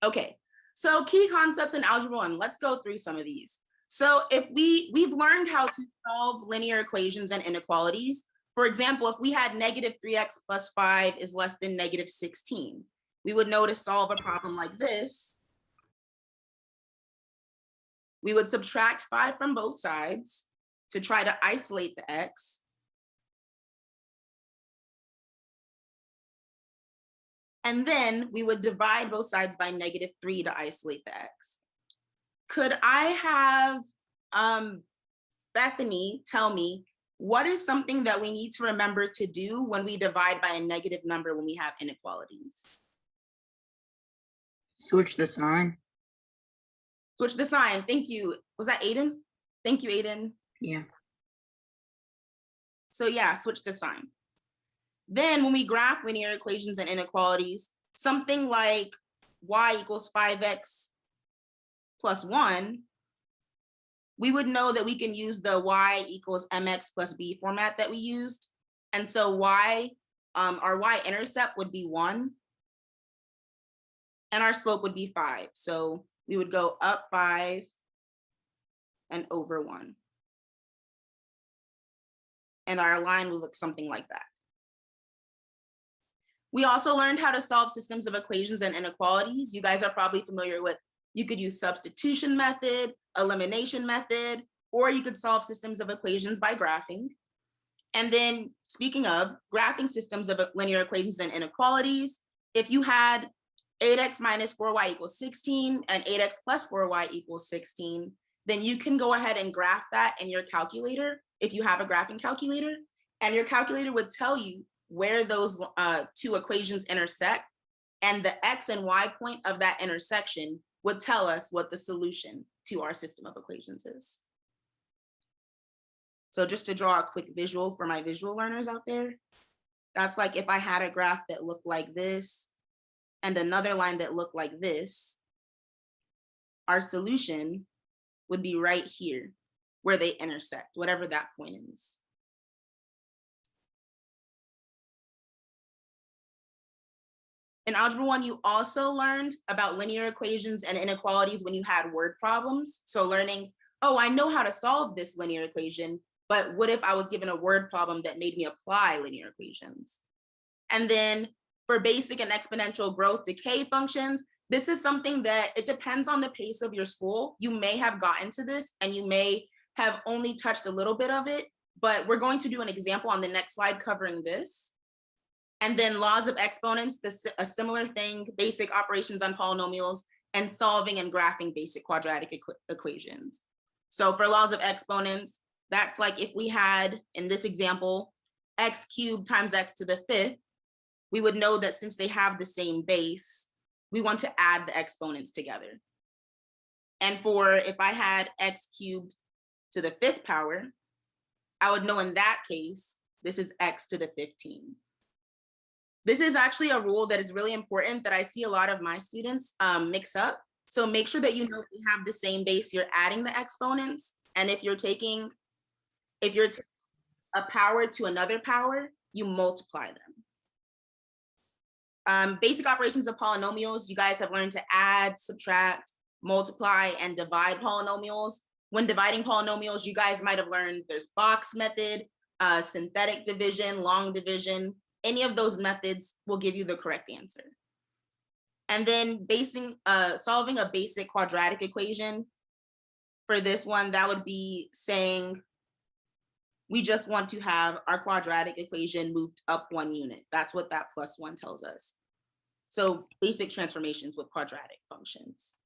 Okay, so key concepts in Algebra 1, let's go through some of these. So if we've learned how to solve linear equations and inequalities. For example, if we had negative 3x plus 5 is less than negative 16, we would know to solve a problem like this. We would subtract 5 from both sides to try to isolate the x. And then we would divide both sides by negative 3 to isolate the x. Could I have Bethany tell me what is something that we need to remember to do when we divide by a negative number when we have inequalities? Switch the sign. Switch the sign. Thank you. Was that Aiden? Thank you, Aiden. Yeah. So yeah, switch the sign. Then when we graph linear equations and inequalities, something like y equals 5x plus 1, we would know that we can use the y equals mx plus b format that we used. And so our y-intercept would be 1, and our slope would be 5. So we would go up 5 and over 1. And our line will look something like that. We also learned how to solve systems of equations and inequalities. You guys are probably familiar with, you could use substitution method, elimination method, or you could solve systems of equations by graphing. And then speaking of graphing systems of linear equations and inequalities, if you had 8x minus 4y equals 16 and 8x plus 4y equals 16, then you can go ahead and graph that in your calculator if you have a graphing calculator, and your calculator would tell you where those two equations intersect, and the x and y point of that intersection would tell us what the solution to our system of equations is. So just to draw a quick visual for my visual learners out there, that's like if I had a graph that looked like this and another line that looked like this, our solution would be right here where they intersect, whatever that point is. In Algebra 1, you also learned about linear equations and inequalities when you had word problems. So learning, oh, I know how to solve this linear equation, but what if I was given a word problem that made me apply linear equations? And then for basic and exponential growth decay functions, this is something that it depends on the pace of your school. You may have gotten to this and you may have only touched a little bit of it, but we're going to do an example on the next slide covering this. And then laws of exponents, a similar thing, basic operations on polynomials, and solving and graphing basic quadratic equations. So for laws of exponents, that's like if we had, in this example, x cubed times x to the 5th, we would know that since they have the same base, we want to add the exponents together. And for if I had x cubed to the 5th power, I would know in that case, this is x to the 15. This is actually a rule that is really important that I see a lot of my students mix up. So make sure that you know if you have the same base, you're adding the exponents. And if you're taking a power to another power, you multiply them. Basic operations of polynomials, you guys have learned to add, subtract, multiply, and divide polynomials. When dividing polynomials, you guys might have learned there's box method, synthetic division, long division. Any of those methods will give you the correct answer. And then solving a basic quadratic equation. For this one, that would be saying we just want to have our quadratic equation moved up 1 unit. That's what that +1 tells us. So basic transformations with quadratic functions.